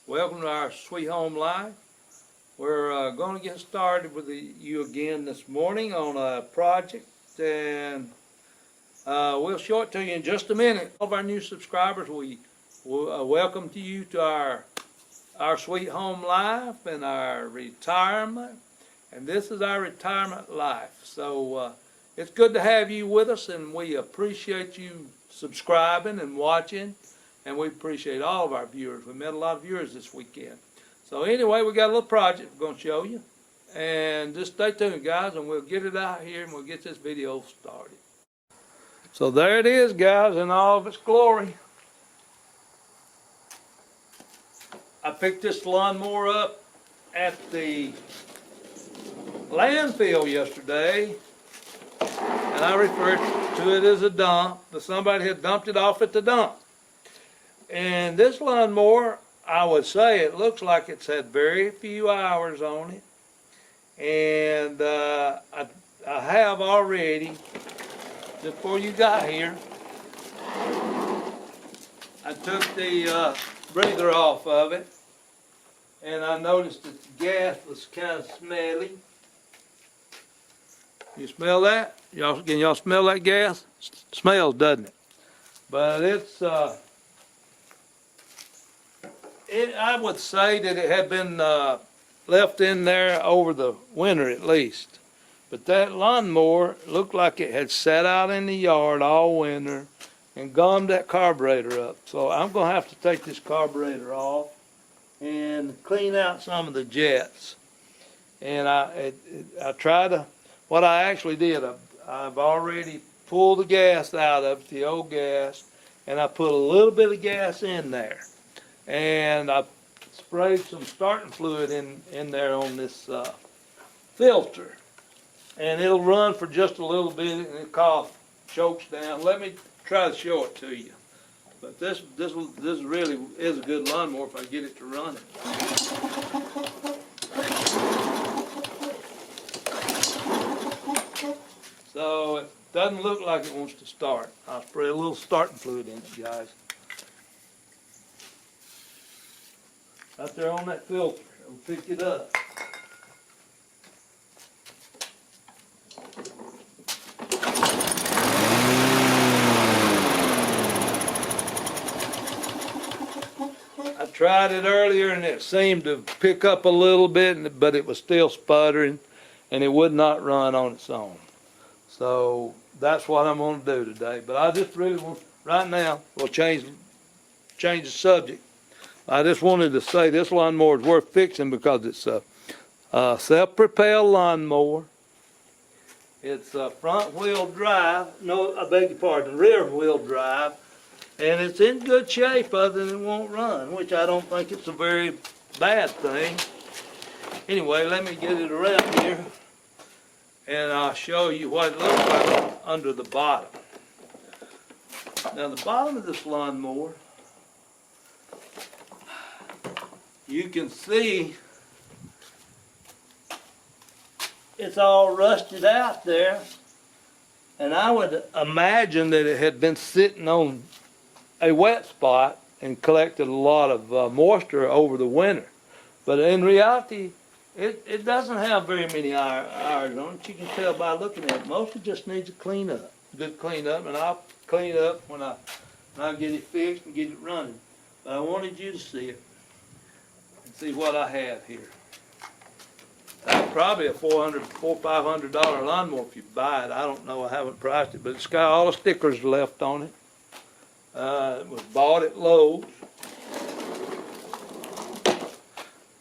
Welcome to our Sweet Home Life. We're going to get started with you again this morning on a project, and we'll show it to you in just a minute. All of our new subscribers, we welcome to you to our Sweet Home Life and our retirement, and this is our retirement life. So it's good to have you with us, and we appreciate you subscribing and watching. And we appreciate all of our viewers. We met a lot of viewers this weekend. So anyway, we got a little project we're going to show you. And just stay tuned, guys, and we'll get it out here and we'll get this video started. So there it is, guys, in all of its glory. I picked this lawnmower up at the landfill yesterday, and I referred to it as a dump, but somebody had dumped it off at the dump. And this lawnmower, I would say it looks like it's had very few hours on it. And I have already, just before you got here, I took the breather off of it. And I noticed that the gas was kind of smelly. You smell that? Can y'all smell that gas? Smells, doesn't it? But it's... I would say that it had been left in there over the winter at least. But that lawnmower looked like it had sat out in the yard all winter and gummed that carburetor up. So I'm going to have to take this carburetor off and clean out some of the jets. And I tried to, what I actually did, I've already pulled the gas out of it, the old gas, and I put a little bit of gas in there. And I sprayed some starting fluid in there on this filter. And it'll run for just a little bit and the cough chokes down. Let me try to show it to you. But this really is a good lawnmower if I get it to run. So it doesn't look like it wants to start. I'll spray a little starting fluid in it, guys. Out there on that filter, it'll pick it up. I tried it earlier and it seemed to pick up a little bit, but it was still sputtering and it would not run on its own. So that's what I'm going to do today. But I just really want, right now, we'll change the subject. I just wanted to say this lawnmower is worth fixing because it's a self-propelled lawnmower. It's a front-wheel drive. No, I beg your pardon, rear-wheel drive. And it's in good shape other than it won't run, which I don't think it's a very bad thing. Anyway, let me get it around here and I'll show you what it looks like under the bottom. Now, the bottom of this lawnmower, you can see it's all rusted out there, and I would imagine that it had been sitting on a wet spot and collected a lot of moisture over the winter. But in reality, it doesn't have very many hours on it. You can tell by looking at it. Mostly just needs a cleanup, good cleanup, and I'll clean it up when I get it fixed and get it running. But I wanted you to see it. See what I have here. That's probably a $400 or $500 lawnmower if you buy it. I don't know. I haven't priced it, but it's got all the stickers left on it. It was bought at Lowe's.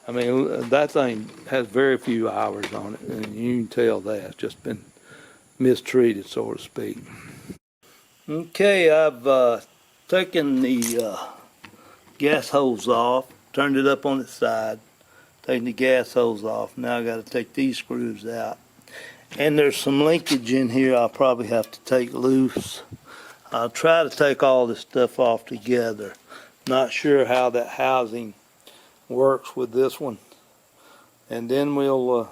I mean, that thing has very few hours on it, and you can tell that. It's just been mistreated, so to speak. Okay, I've taken the gas hose off. Turned it up on its side, taking the gas hose off. Now I got to take these screws out. And there's some linkage in here I'll probably have to take loose. I'll try to take all this stuff off together. Not sure how that housing works with this one. And then we'll,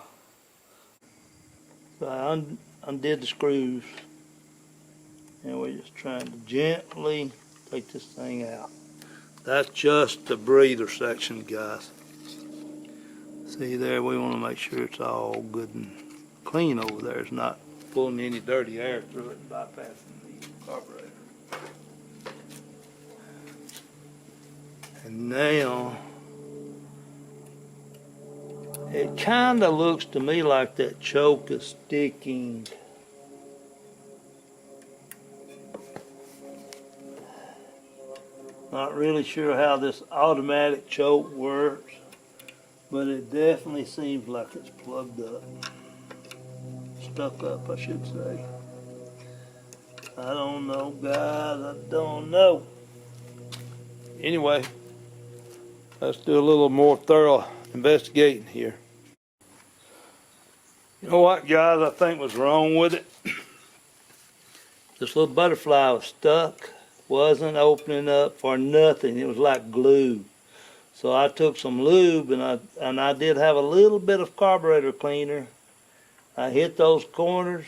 so I undid the screws. And we're just trying to gently take this thing out. That's just the breather section, guys. See there, we want to make sure it's all good and clean over there. It's not pulling any dirty air through it and bypassing the carburetor. And now, it kind of looks to me like that choke is sticking. Not really sure how this automatic choke works, but it definitely seems like it's plugged up. Stuck up, I should say. I don't know, guys, I don't know. Anyway, let's do a little more thorough investigating here. You know what, guys, I think was wrong with it? This little butterfly was stuck. Wasn't opening up for nothing. It was like glue. So I took some lube and I did have a little bit of carburetor cleaner. I hit those corners,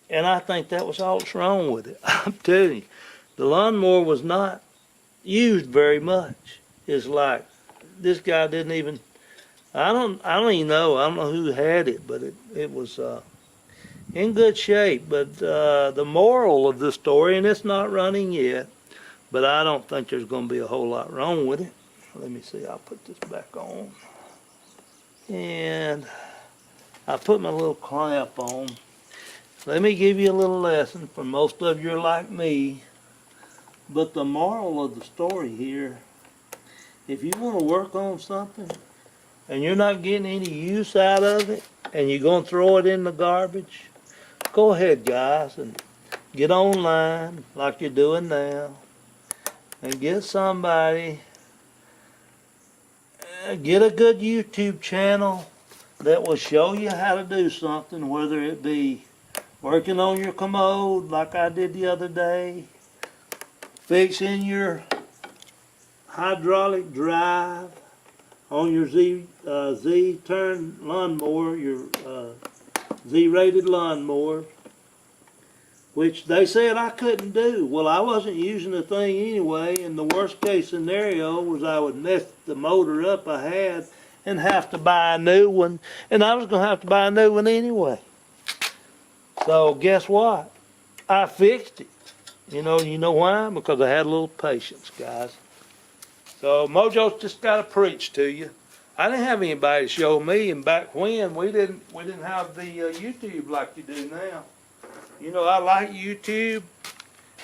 and I think that was all that's wrong with it. I'm telling you, the lawnmower was not used very much. It's like this guy didn't even. I don't even know. I don't know who had it, but it was in good shape. But the moral of the story, and it's not running yet, but I don't think there's going to be a whole lot wrong with it. Let me see. I'll put this back on, and I put my little clamp on. Let me give you a little lesson. For most of you are like me, but the moral of the story here: if you want to work on something and you're not getting any use out of it, and you're going to throw it in the garbage, go ahead, guys, and get online like you're doing now, and get somebody, get a good YouTube channel that will show you how to do something, whether it be working on your commode like I did the other day, fixing your hydraulic drive on your Z-turn lawnmower, your Z-rated lawnmower, which they said I couldn't do. Well, I wasn't using the thing anyway, and the worst case scenario was I would mess the motor up I had and have to buy a new one, and I was going to have to buy a new one anyway. So guess what? I fixed it. You know why? Because I had a little patience, guys. So MoeJoe's just got to preach to you. I didn't have anybody to show me, and back when we didn't have the YouTube like you do now. You know, I like YouTube.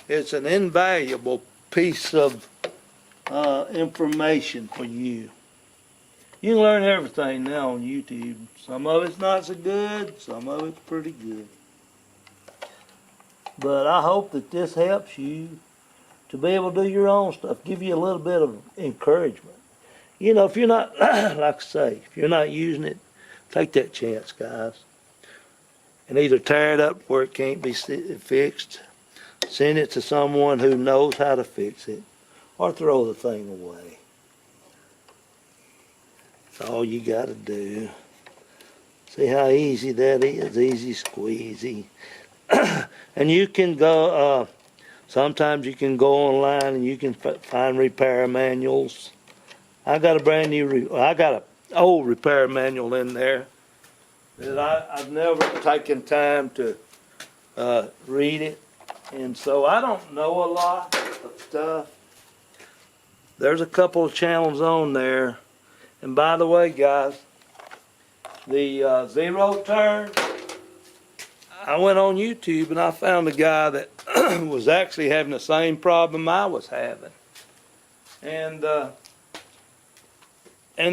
It's an invaluable piece of information for you. You can learn everything now on YouTube. Some of it's not so good, some of it's pretty good. But I hope that this helps you to be able to do your own stuff, give you a little bit of encouragement. You know, if you're not, like I say, if you're not using it, take that chance, guys. And either tear it up where it can't be fixed, send it to someone who knows how to fix it, or throw the thing away. That's all you got to do. See how easy that is? Easy squeezy. And you can go, sometimes you can go online and you can find repair manuals. I got a brand new, I got an old repair manual in there that I've never taken time to read it. And so I don't know a lot of stuff. There's a couple of channels on there. And by the way, guys, the zero turn, I went on YouTube and I found a guy that was actually having the same problem I was having. And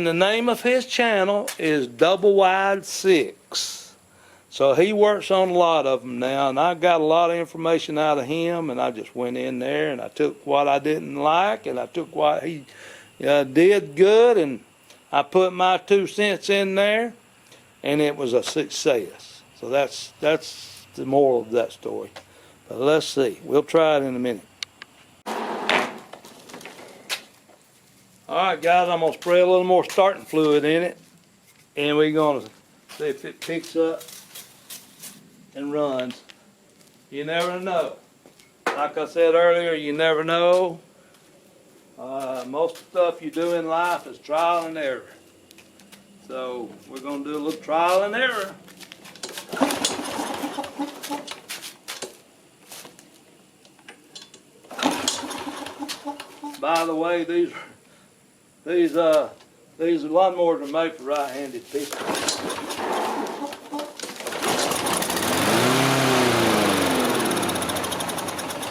the name of his channel is Double Wide 6. So he works on a lot of them now, and I got a lot of information out of him, and I just went in there and I took what I didn't like and I took what he did good, and I put my 2 cents in there, and it was a success. So that's the moral of that story. But let's see. We'll try it in a minute. Alright, guys, I'm going to spray a little more starting fluid in it, and we're going to see if it picks up and runs. You never know. Like I said earlier, you never know Most of the stuff you do in life is trial and error. So we're going to do a little trial and error. By the way, these lawnmowers are made for right-handed people.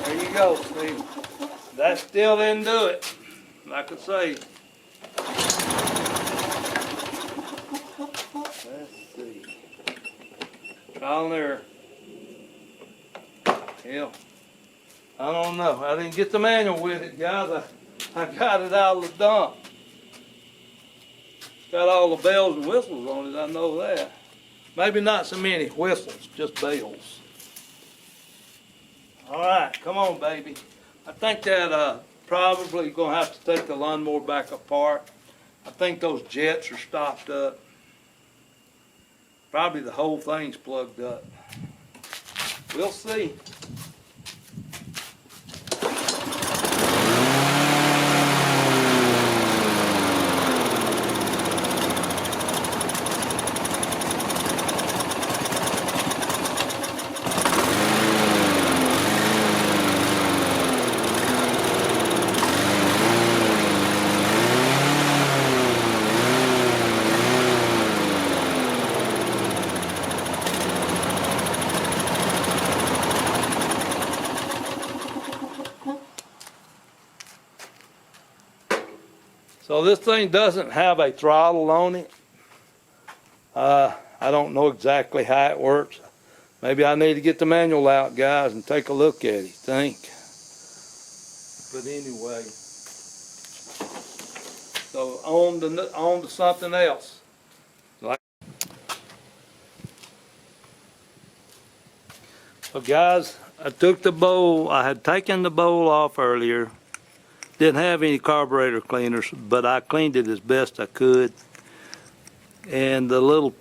There you go, Steve. That still didn't do it. Like I say. Let's see. Trial and error. Hell, I don't know. I didn't get the manual with it, guys. I got it out of the dump. Got all the bells and whistles on it, I know that. Maybe not so many whistles, just bells. All right, come on, baby. I think that probably going to have to take the lawnmower back apart. I think those jets are stopped up. Probably the whole thing's plugged up. We'll see. So this thing doesn't have a throttle on it. I don't know exactly how it works. Maybe I need to get the manual out, guys, and take a look at it, think. But anyway, so on to something else. So guys, I took the bowl. I had taken the bowl off earlier. Didn't have any carburetor cleaners, but I cleaned it as best I could. And the little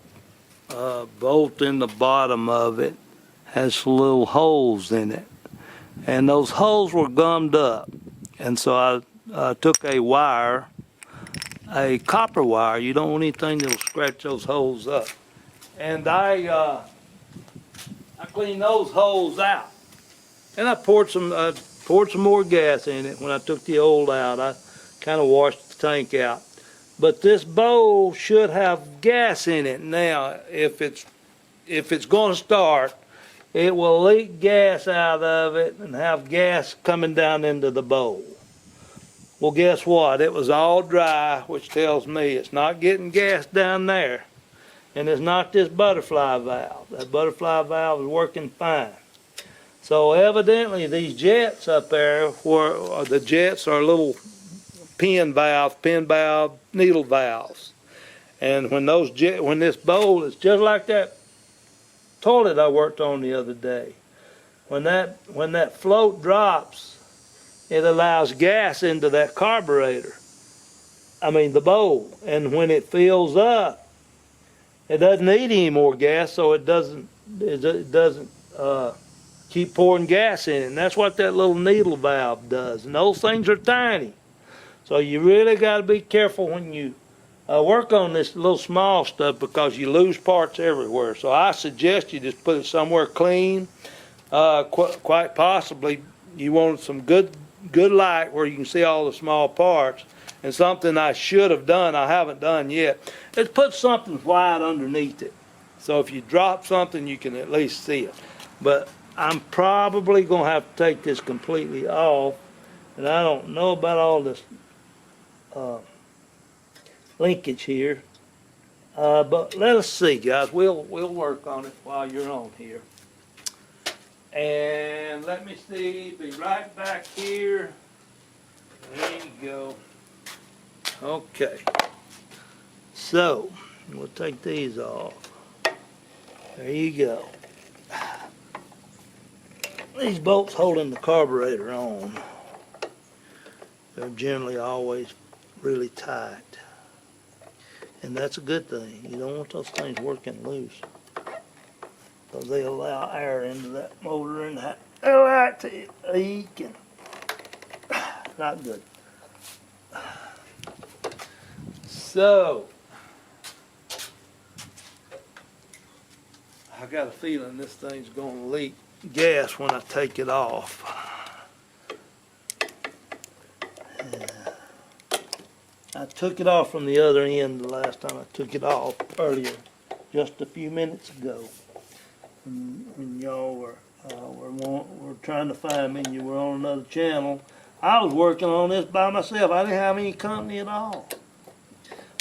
bolt in the bottom of it has little holes in it. And those holes were gummed up. And so I took a wire, a copper wire. You don't want anything that'll scratch those holes up. And I cleaned those holes out. And I poured some more gas in it when I took the old out. I kind of washed the tank out. But this bowl should have gas in it. Now, if it's going to start, it will leak gas out of it and have gas coming down into the bowl. Well, guess what? It was all dry, which tells me it's not getting gas down there. And it's not this butterfly valve. That butterfly valve is working fine. So evidently these jets up there, where the jets are little pin valve, needle valves. And when this bowl is just like that toilet I worked on the other day, when that float drops, it allows gas into that carburetor. I mean the bowl. And when it fills up, it doesn't need any more gas, so it doesn't keep pouring gas in it. And that's what that little needle valve does. And those things are tiny. So you really got to be careful when you work on this little small stuff, because you lose parts everywhere. So I suggest you just put it somewhere clean. Quite possibly you want some good light where you can see all the small parts. And something I should have done, I haven't done yet, is put something white underneath it. So if you drop something, you can at least see it. But I'm probably going to have to take this completely off. And I don't know about all this linkage here. But let us see, guys. We'll work on it while you're on here. And let me see. Be right back here. There you go. Okay. So, we'll take these off. There you go. These bolts holding the carburetor on, they're generally always really tight. And that's a good thing. You don't want those things working loose, because they allow air into that motor and they like to leak, and not good. So, I got a feeling this thing's gonna leak gas when I take it off. I took it off from the other end the last time I took it off earlier, just a few minutes ago. When y'all were trying to find me and you were on another channel. I was working on this by myself. I didn't have any company at all.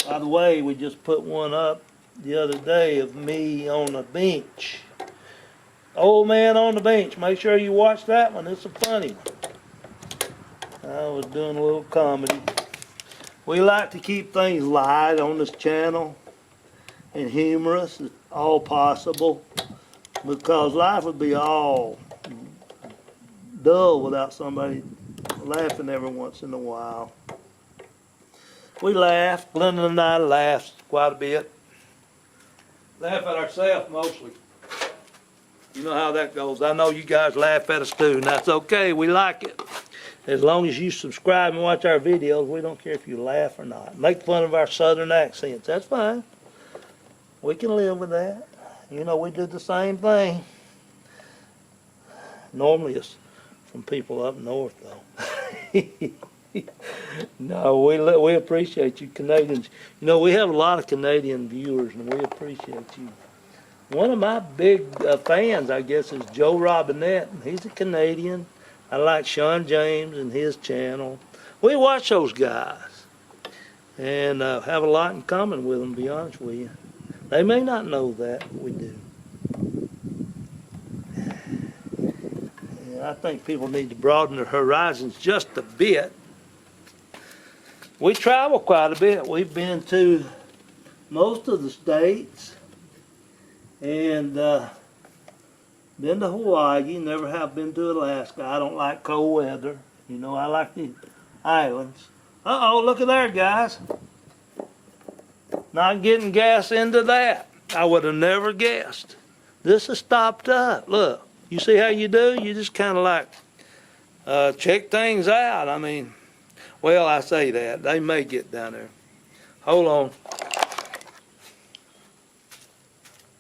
By the way, we just put one up the other day of me on a bench. Old man on the bench. Make sure you watch that one. It's a funny one. I was doing a little comedy. We like to keep things light on this channel and humorous as all possible, because life would be all dull without somebody laughing every once in a while. We laugh. Glenda and I laugh quite a bit. Laugh at ourselves mostly. You know how that goes. I know you guys laugh at us too, and that's okay. We like it. As long as you subscribe and watch our videos, we don't care if you laugh or not. Make fun of our southern accents. That's fine. We can live with that. You know, we do the same thing. Normally it's from people up north, though. No, we appreciate you Canadians. You know, we have a lot of Canadian viewers, and we appreciate you. One of my big fans, I guess, is Joe Robinette. He's a Canadian. I like Sean James and his channel. We watch those guys and have a lot in common with them, to be honest with you. They may not know that, but we do. Yeah, I think people need to broaden their horizons just a bit. We travel quite a bit. We've been to most of the states and been to Hawaii. Never have been to Alaska. I don't like cold weather. You know, I like the islands. Uh-oh, look at there, guys. Not getting gas into that. I would have never guessed. This is stopped up. Look, you see how you do? You just kind of like check things out. I mean, well, I say that. They may get down there. Hold on.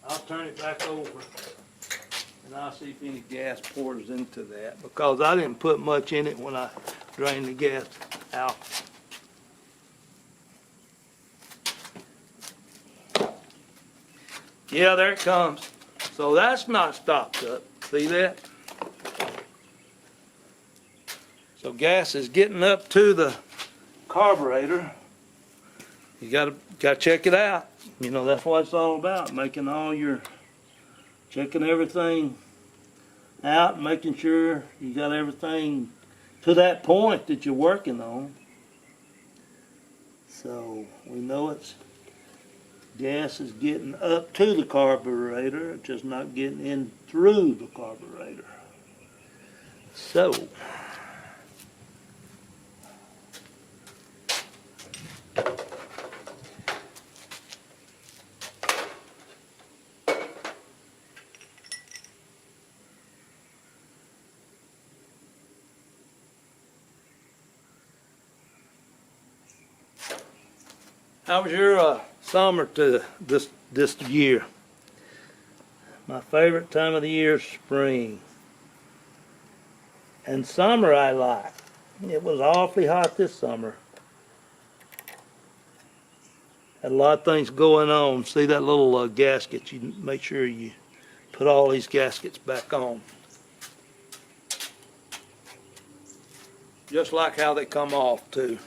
I'll turn it back over. And I'll see if any gas pours into that, because I didn't put much in it when I drained the gas out. Yeah, there it comes. So that's not stopped up. See that? So gas is getting up to the carburetor. You gotta check it out. You know, that's what it's all about, making all your checking everything out, making sure you got everything to that point that you're working on. So we know it's gas is getting up to the carburetor, just not getting in through the carburetor. So how was your summer to this year? My favorite time of the year is spring. And summer I like. It was awfully hot this summer. Had a lot of things going on. See that little gasket? You make sure you put all these gaskets back on. Just like how they come off too.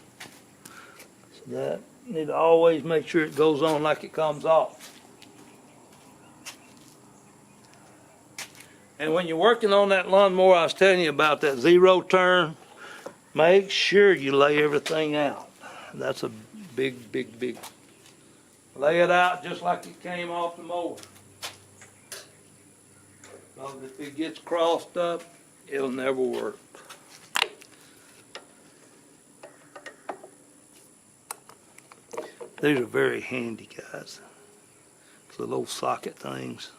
So that need to always make sure it goes on like it comes off. And when you're working on that lawnmower, I was telling you about that zero turn, make sure you lay everything out. That's a big. Lay it out just like it came off the mower. Because if it gets crossed up, it'll never work. These are very handy, guys. It's little socket things.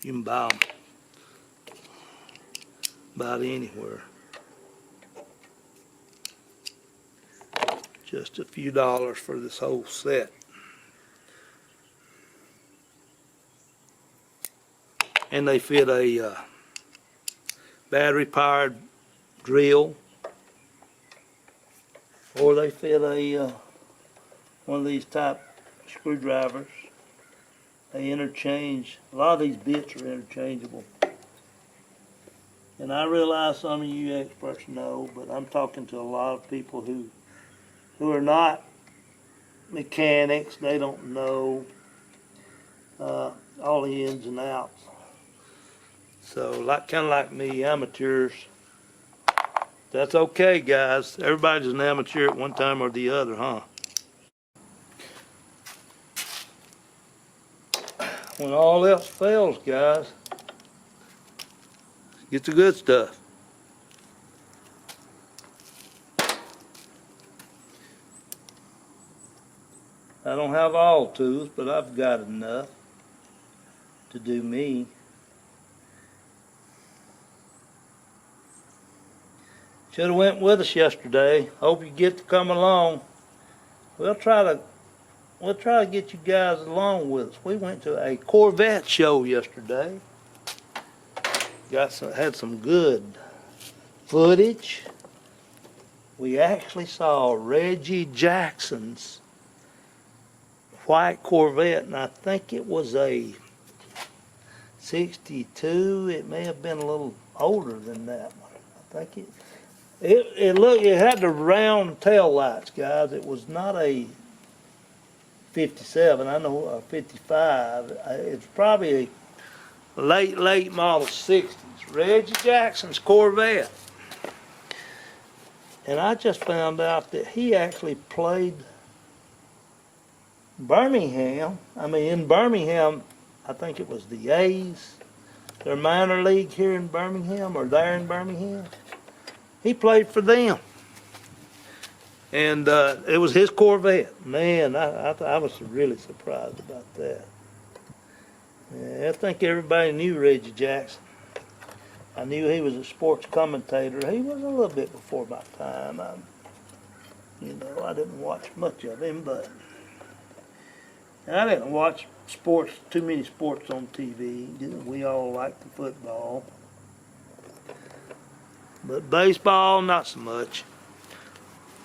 You can buy them about anywhere. Just a few dollars for this whole set. And they fit a battery-powered drill, or they fit a one of these type screwdrivers. They interchange. A lot of these bits are interchangeable. And I realize some of you experts know, but I'm talking to a lot of people who are not mechanics. They don't know all the ins and outs. So, kind of like me, amateurs. That's okay, guys. Everybody's an amateur at one time or the other, huh? When all else fails, guys, get the good stuff. I don't have all tools, but I've got enough to do me. Should have went with us yesterday. Hope you get to come along. We'll try to get you guys along with us. We went to a Corvette show yesterday. Had some good footage. We actually saw Reggie Jackson's white Corvette, and I think it was a 62. It may have been a little older than that one. I think it had the round tail lights, guys. It was not a 57. I know a 55. It's probably a late model 60s. Reggie Jackson's Corvette. And I just found out that he actually played Birmingham. In Birmingham, I think it was the A's, their minor league here in Birmingham, or there in Birmingham. He played for them. And it was his Corvette. Man, I was really surprised about that. Yeah, I think everybody knew Reggie Jackson. I knew he was a sports commentator. He was a little bit before my time. I didn't watch much of him, but I didn't watch too many sports on TV. We all liked the football. But baseball, not so much.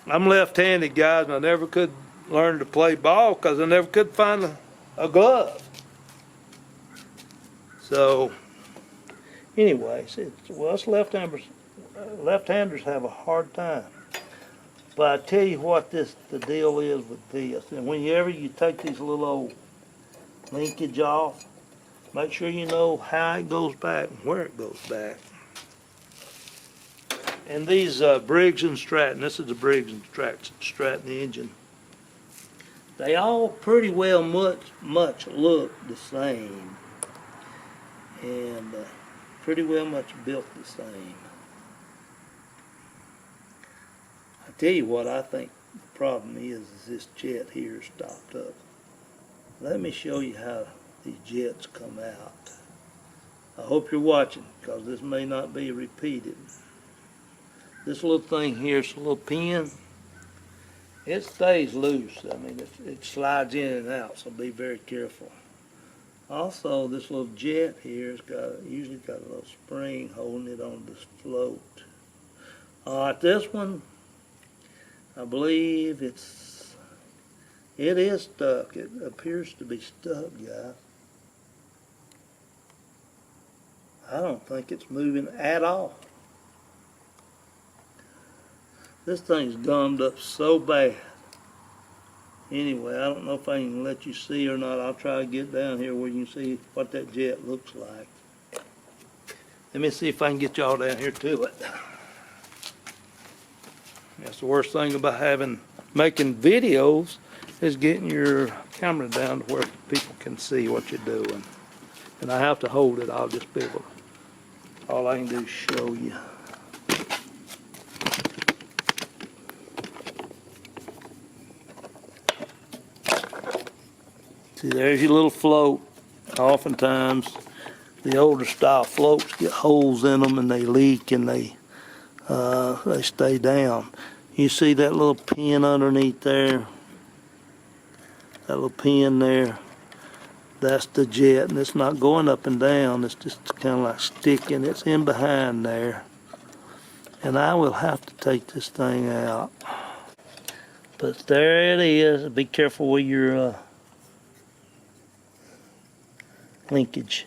I'm left-handed, guys, and I never could learn to play ball because I never could find a glove. So, anyways, us left-handers have a hard time. But I tell you what the deal is with this. And whenever you take these little old linkage off, make sure you know how it goes back and where it goes back. And these Briggs and Stratton, this is the Briggs and Stratton engine. They all pretty well much look the same, and pretty well much built the same. I tell you what I think the problem is this jet here stopped up. Let me show you how these jets come out. I hope you're watching, because this may not be repeated. This little thing here is a little pin. It stays loose. It slides in and out, so be very careful. Also, this little jet here has usually got a little spring holding it on this float. All right, this one, I believe it is stuck. It appears to be stuck, guys. I don't think it's moving at all. This thing's gummed up so bad. Anyway, I don't know if I can let you see or not. I'll try to get down here where you can see what that jet looks like. Let me see if I can get y'all down here to it. That's the worst thing about making videos is getting your camera down to where people can see what you're doing. And I have to hold it. I'll just be able to, all I can do is show you. See, there's your little float. Oftentimes, the older style floats get holes in them and they leak and they stay down. You see that little pin underneath there? That little pin there? That's the jet, and it's not going up and down. It's just kind of like sticking. It's in behind there. And I will have to take this thing out. But there it is. Be careful with your linkage.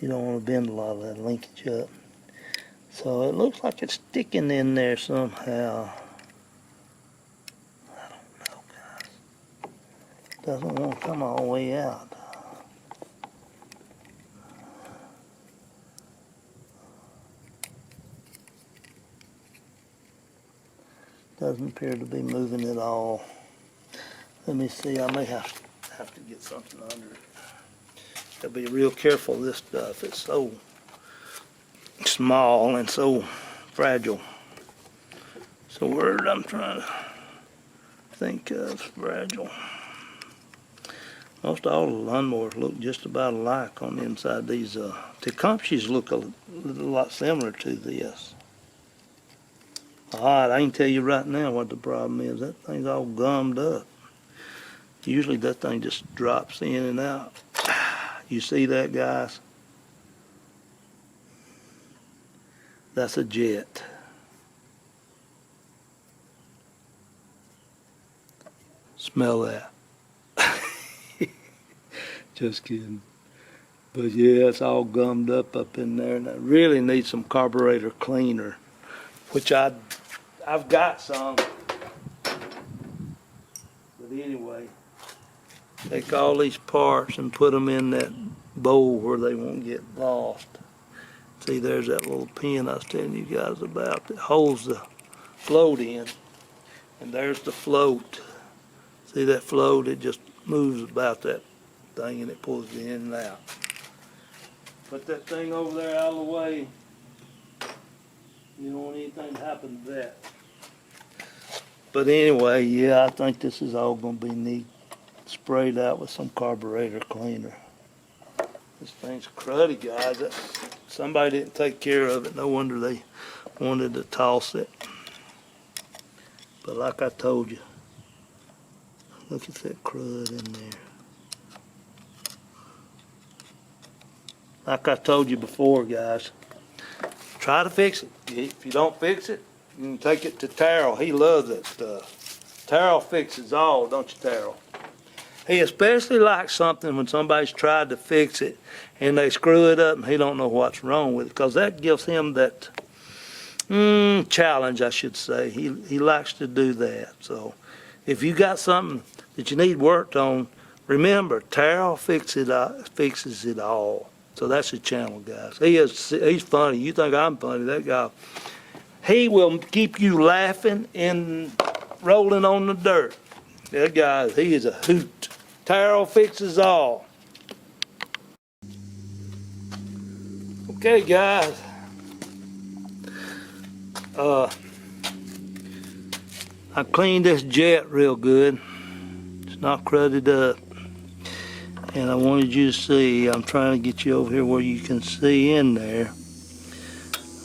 You don't want to bend a lot of that linkage up. So it looks like it's sticking in there somehow. I don't know, guys. Doesn't want to come all the way out. Doesn't appear to be moving at all. Let me see. I may have to get something under it. Gotta be real careful of this stuff. It's so small and so fragile. It's a word I'm trying to think of. Fragile. Most all the lawnmowers look just about alike on the inside. These Tecumseh's look a lot similar to this. Alright, I can tell you right now what the problem is. That thing's all gummed up. Usually that thing just drops in and out. You see that, guys? That's a jet. Smell that. Just kidding. But yeah, it's all gummed up in there, and I really need some carburetor cleaner, which I've got some. But anyway, take all these parts and put them in that bowl where they won't get lost. See, there's that little pin I was telling you guys about that holds the float in. And there's the float. See that float? It just moves about that thing and it pulls it in and out. Put that thing over there out of the way. You don't want anything to happen to that. But anyway, yeah, I think this is all going to be neat. Sprayed out with some carburetor cleaner. This thing's cruddy, guys. Somebody didn't take care of it. No wonder they wanted to toss it. But like I told you, look at that crud in there. Like I told you before, guys, try to fix it. If you don't fix it, you can take it to Terrell. He loves that stuff. Terrell fixes all, don't you, Terrell? He especially likes something when somebody's tried to fix it and they screw it up and he don't know what's wrong with it, because that gives him that challenge, I should say. He likes to do that. So if you got something that you need worked on, remember, Terrell fixes it all. So that's the channel, guys. He's funny. You think I'm funny? That guy, he will keep you laughing and rolling on the dirt. That guy, he is a hoot. Terrell fixes all. Okay, guys. I cleaned this jet real good. It's not crudded up. And I wanted you to see, I'm trying to get you over here where you can see in there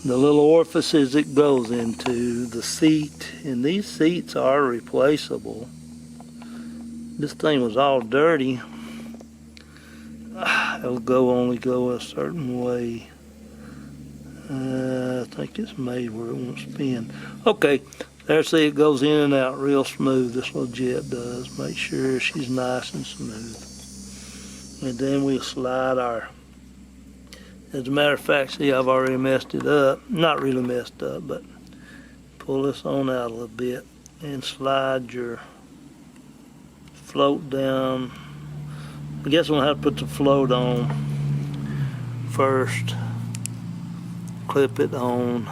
the little orifices it goes into, the seat. And these seats are replaceable. This thing was all dirty. It'll only go a certain way. I think it's made where it won't spin. Okay, there, see, it goes in and out real smooth. This little jet does. Make sure she's nice and smooth. And then we'll slide our, as a matter of fact, see, I've already messed it up. Not really messed up, but pull this on out a little bit and slide your float down. I guess I'm gonna have to put the float on first. Clip it on.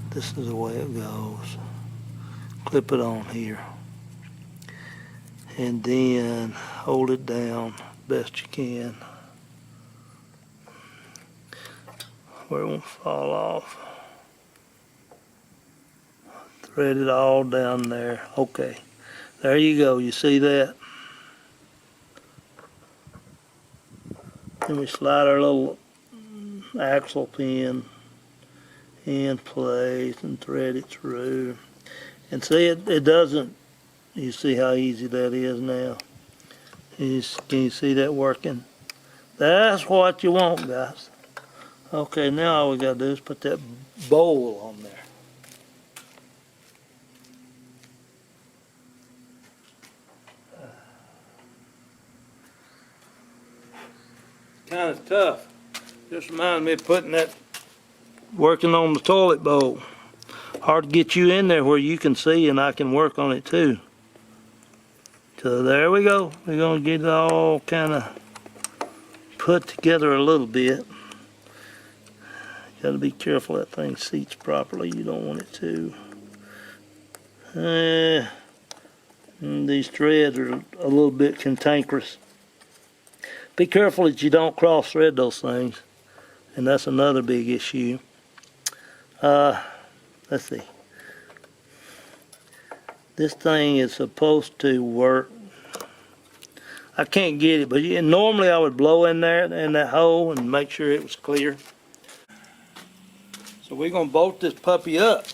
This is the way it goes. Clip it on here. And then hold it down best you can where it won't fall off. Thread it all down there. Okay, there you go. You see that? Then we slide our little axle pin in place and thread it through. And see, it doesn't, you see how easy that is now? Can you see that working? That's what you want, guys. Okay, now all we gotta do is put that bowl on there. Kind of tough. Just reminds me of Working on the toilet bowl. Hard to get you in there where you can see and I can work on it too. So there we go. We're gonna get it all kind of put together a little bit. Got to be careful that thing seats properly. You don't want it to. These threads are a little bit cantankerous. Be careful that you don't cross thread those things. And that's another big issue. Let's see. This thing is supposed to work. I can't get it, but normally I would blow in there, in that hole, and make sure it was clear. So we're gonna bolt this puppy up.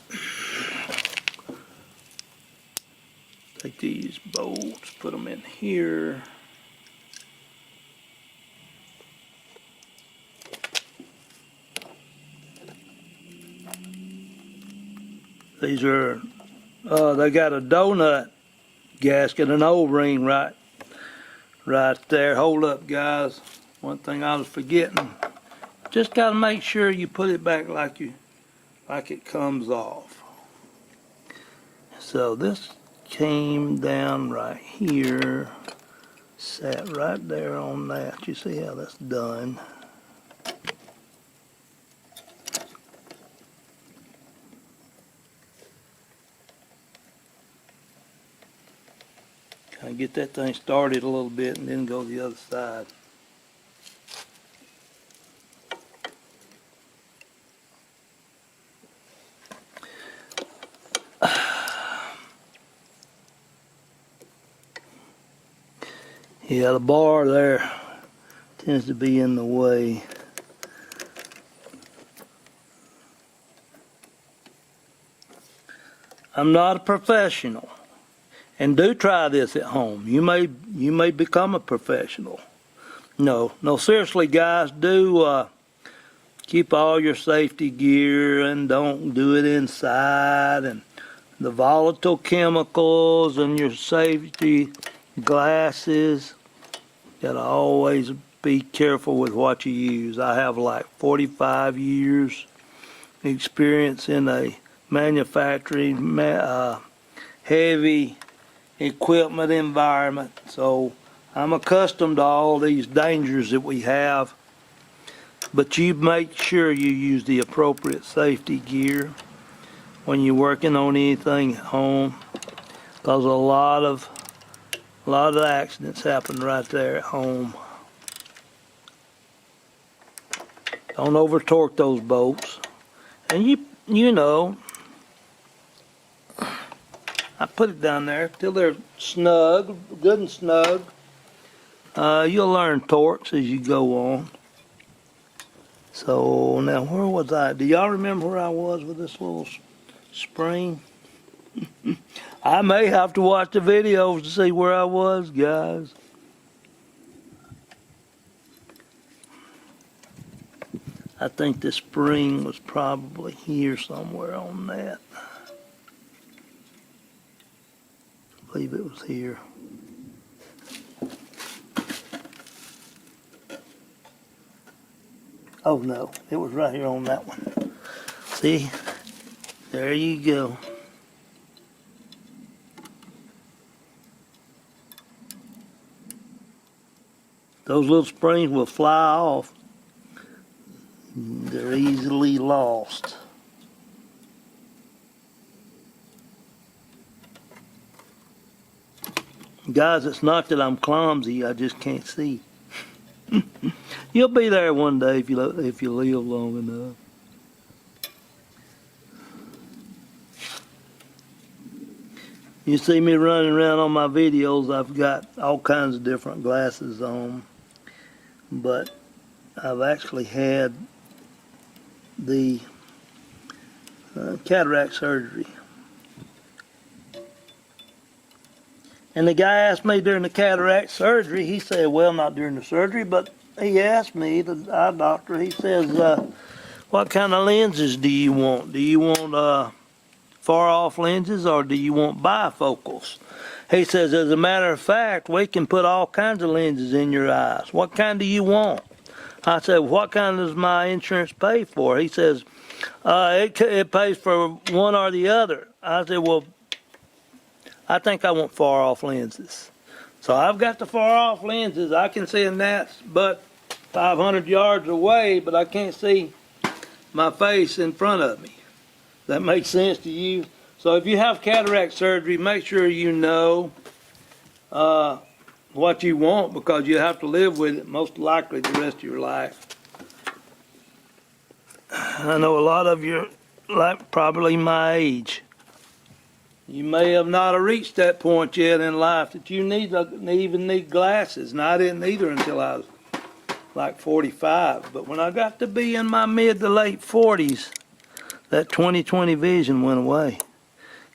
Take these bolts, put them in here. These are, they got a donut gasket, an O-ring right there. Hold up, guys. One thing I was forgetting. Just gotta make sure you put it back like it comes off. So this came down right here, sat right there on that. You see how that's done. Kind of get that thing started a little bit and then go the other side. Yeah, the bar there tends to be in the way. I'm not a professional, and do try this at home. You may become a professional. No, seriously, guys, do keep all your safety gear and don't do it inside, and the volatile chemicals and your safety glasses. Gotta always be careful with what you use. I have like 45 years experience in a manufacturing heavy equipment environment, so I'm accustomed to all these dangers that we have. But you make sure you use the appropriate safety gear when you're working on anything at home, because a lot of accidents happen right there at home. Don't over torque those bolts. And you know, I put it down there till they're snug, good and snug. You'll learn torques as you go on. So now where was I? Do y'all remember where I was with this little spring? I may have to watch the videos to see where I was, guys. I think the spring was probably here somewhere on that. I believe it was here. Oh no, it was right here on that one. See? There you go. Those little springs will fly off. They're easily lost. Guys, it's not that I'm clumsy, I just can't see. You'll be there one day if you live long enough. You see me running around on my videos, I've got all kinds of different glasses on, but I've actually had the cataract surgery. And the guy asked me during the cataract surgery, he said, well, not during the surgery, but he asked me, the eye doctor, he says, what kind of lenses do you want? Do you want far-off lenses or do you want bifocals? He says, as a matter of fact, we can put all kinds of lenses in your eyes. What kind do you want? I said, what kind does my insurance pay for? He says, it pays for one or the other. I said, well, I think I want far-off lenses. So I've got the far-off lenses. I can see them that's but 500 yards away, but I can't see my face in front of me. That makes sense to you? So if you have cataract surgery, make sure you know what you want, because you have to live with it most likely the rest of your life. I know a lot of you like probably my age. You may have not reached that point yet in life that you even need glasses. And I didn't either until I was like 45. But when I got to be in my mid to late 40s, that 20/20 vision went away.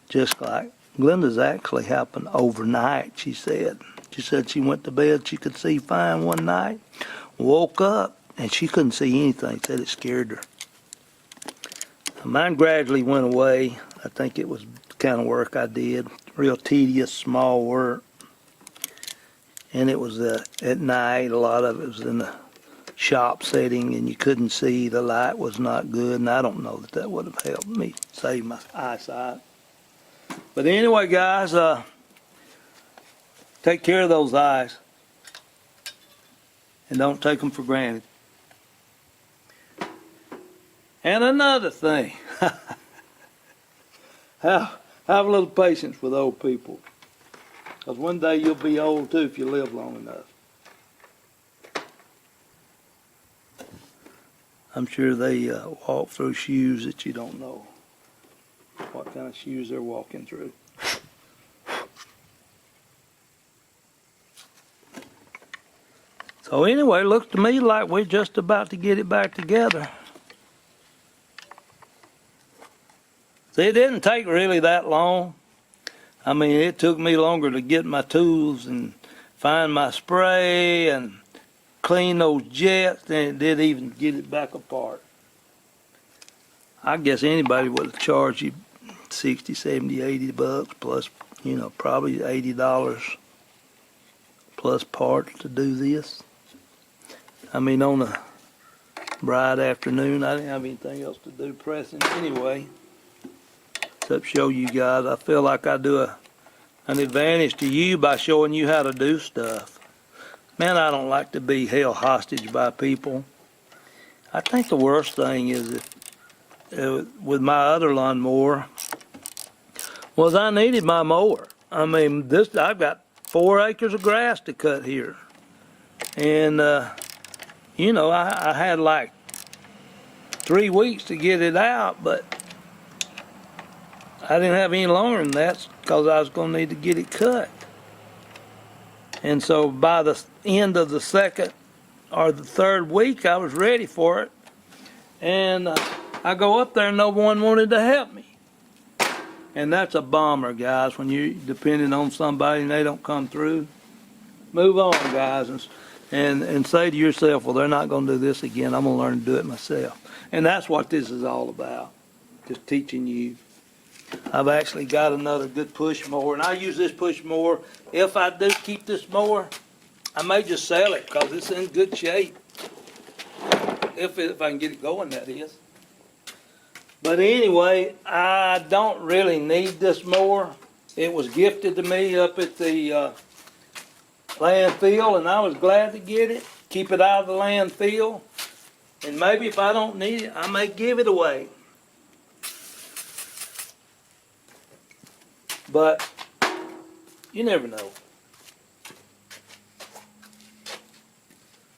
Just like Glenda's actually happened overnight, she said. She said she went to bed, she could see fine one night, woke up, and she couldn't see anything. Said it scared her. Mine gradually went away. I think it was the kind of work I did. Real tedious, small work. And it was at night. A lot of it was in the shop setting, and you couldn't see. The light was not good, and I don't know that would have helped me save my eyesight. But anyway, guys, take care of those eyes, and don't take them for granted. And another thing, have a little patience with old people, because one day you'll be old too if you live long enough. I'm sure they walk through shoes that you don't know what kind of shoes they're walking through. So anyway, it looks to me like we're just about to get it back together. See, it didn't take really that long. I mean, it took me longer to get my tools and find my spray and clean those jets than it did even get it back apart. I guess anybody would have charged you 60, 70, 80 bucks plus, probably $80 plus parts to do this. I mean, on a bright afternoon, I didn't have anything else to do pressing anyway, except show you guys. I feel like I do an advantage to you by showing you how to do stuff. Man, I don't like to be held hostage by people. I think the worst thing is with my other lawnmower was I needed my mower. I mean, I've got 4 acres of grass to cut here. And, I had like 3 weeks to get it out, but I didn't have any longer than that because I was going to need to get it cut. And so by the end of the second or the third week, I was ready for it. And I go up there and no one wanted to help me. And that's a bummer, guys, when you're depending on somebody and they don't come through. Move on, guys, and say to yourself, well, they're not going to do this again. I'm going to learn to do it myself. And that's what this is all about, just teaching you. I've actually got another good push mower, and I use this push mower. If I do keep this mower, I may just sell it because it's in good shape. If I can get it going, that is. But anyway, I don't really need this mower. It was gifted to me up at the landfill, and I was glad to get it. Keep it out of the landfill. And maybe if I don't need it, I may give it away. But you never know.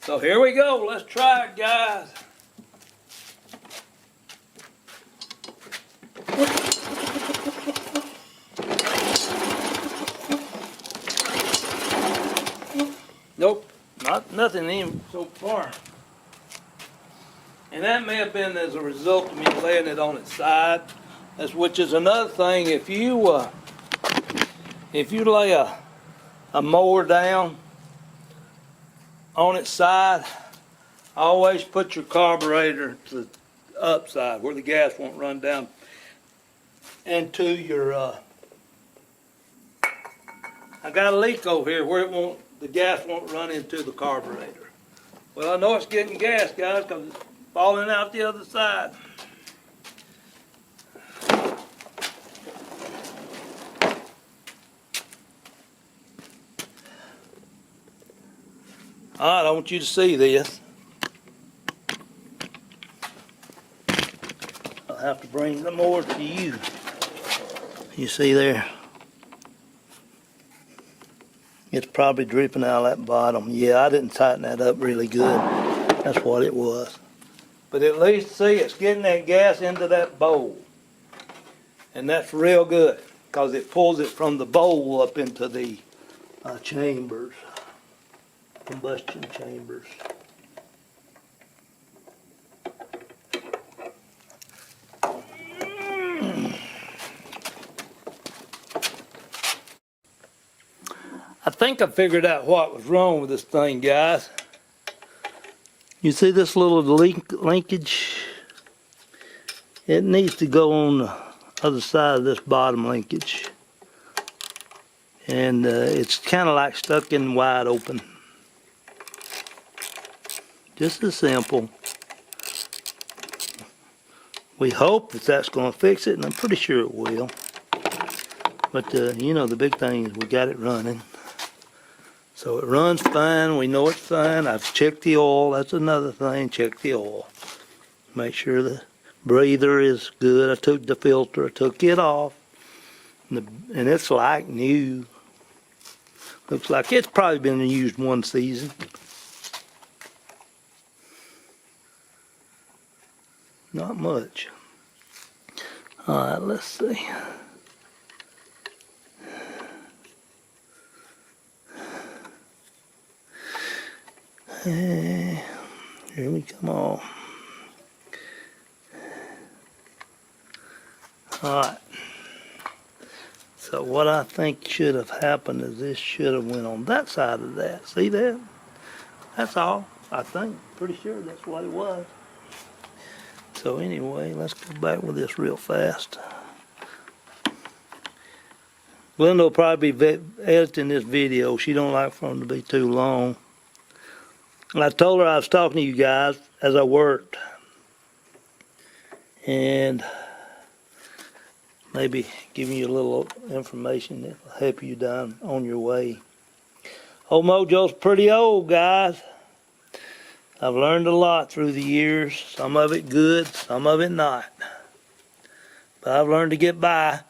So here we go. Let's try it, guys. Nope, nothing in so far. And that may have been as a result of me laying it on its side. which is another thing. If you lay a mower down on its side, always put your carburetor to the upside where the gas won't run down into your. I got a leak over here where the gas won't run into the carburetor. Well, I know it's getting gas, guys, because it's falling out the other side. All right, I want you to see this. I'll have to bring the mower to you. You see there? It's probably dripping out of that bottom. Yeah, I didn't tighten that up really good. That's what it was. But at least see it's getting that gas into that bowl. And that's real good because it pulls it from the bowl up into the chambers, combustion chambers. I think I figured out what was wrong with this thing, guys. You see this little linkage? It needs to go on the other side of this bottom linkage. And it's kind of like stuck in wide open. Just as simple. We hope that that's going to fix it, and I'm pretty sure it will. But you know, the big thing is we got it running. So it runs fine. We know it's fine. I've checked the oil. That's another thing. Check the oil. Make sure the breather is good. I took the filter. I took it off. And it's like new. Looks like it's probably been used one season. Not much. All right, let's see. Here we come on. Alright. So what I think should have happened is this should have went on that side of that. See that? That's all. I think. Pretty sure that's what it was. So anyway, let's go back with this real fast. Glenda will probably be editing this video. She don't like for them to be too long. I told her I was talking to you guys as I worked. And maybe giving you a little information that will help you down on your way. Old MoeJoe's pretty old, guys. I've learned a lot through the years. Some of it good, some of it not. But I've learned to get by.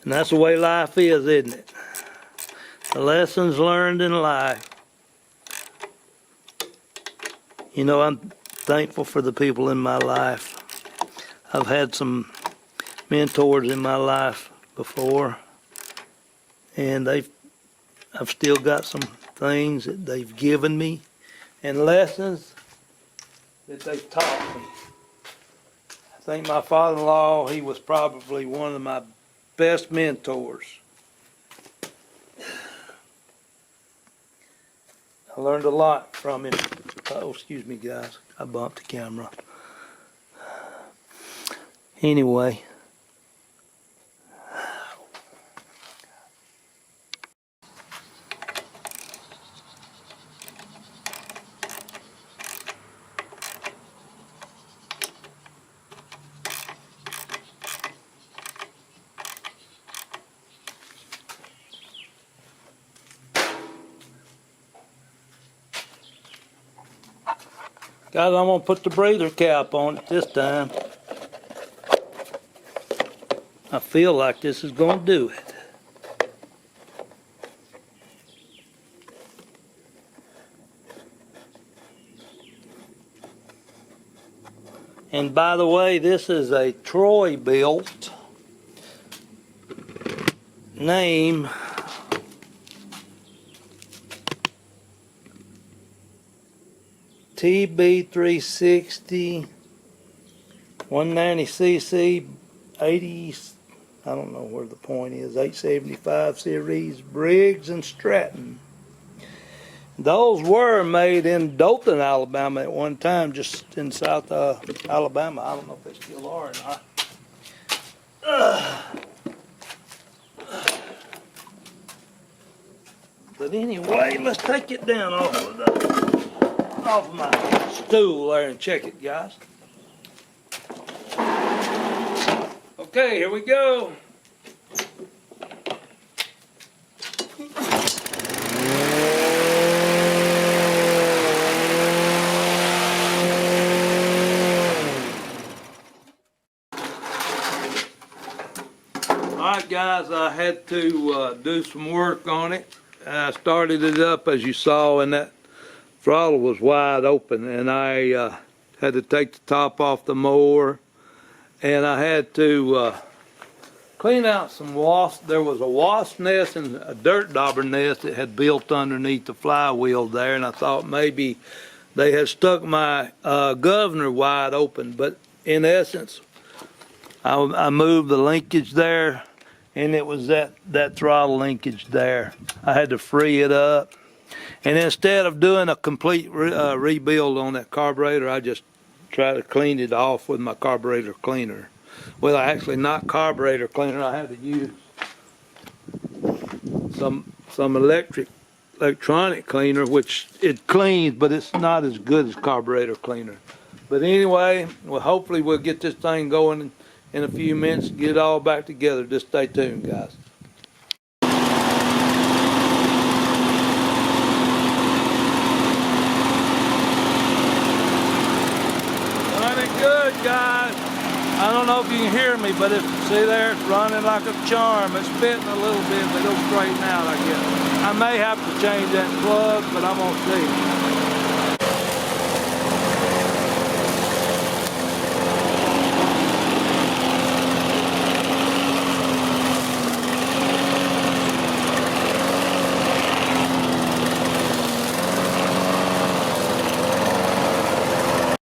And that's the way life is, isn't it? The lessons learned in life. You know, I'm thankful for the people in my life. I've had some mentors in my life before, and I've still got some things that they've given me and lessons that they've taught me. I think my father-in-law, he was probably one of my best mentors. I learned a lot from him. Oh, excuse me, guys. I bumped the camera. Anyway. Guys, I'm going to put the breather cap on it this time. I feel like this is going to do it. And by the way, this is a Troy Bilt name. TB360, 190cc, 80, I don't know where the point is, 875 series Briggs and Stratton. Those were made in Dothan, Alabama at one time, just in South Alabama. I don't know if they still are or not. But anyway, let's take it down off of my stool there and check it, guys. Okay, here we go. Alright guys, I had to do some work on it. I started it up as you saw, and that throttle was wide open, and I had to take the top off the mower, and I had to clean out some wasp. There was a wasp nest and a dirt dauber nest that had built underneath the flywheel there, and I thought maybe they had stuck my governor wide open, but in essence I moved the linkage there, and it was that throttle linkage there. I had to free it up, and instead of doing a complete rebuild on that carburetor, I just tried to clean it off with my carburetor cleaner. Well, actually not carburetor cleaner. I had to use some electronic cleaner, which it cleans, but it's not as good as carburetor cleaner. But anyway, well, hopefully we'll get this thing going in a few minutes, get it all back together. Just stay tuned, guys. Running good, guys. I don't know if you can hear me, but see there, it's running like a charm. It's fitting a little bit, but it'll straighten out, I guess. I may have to change that plug, but I'm gonna see.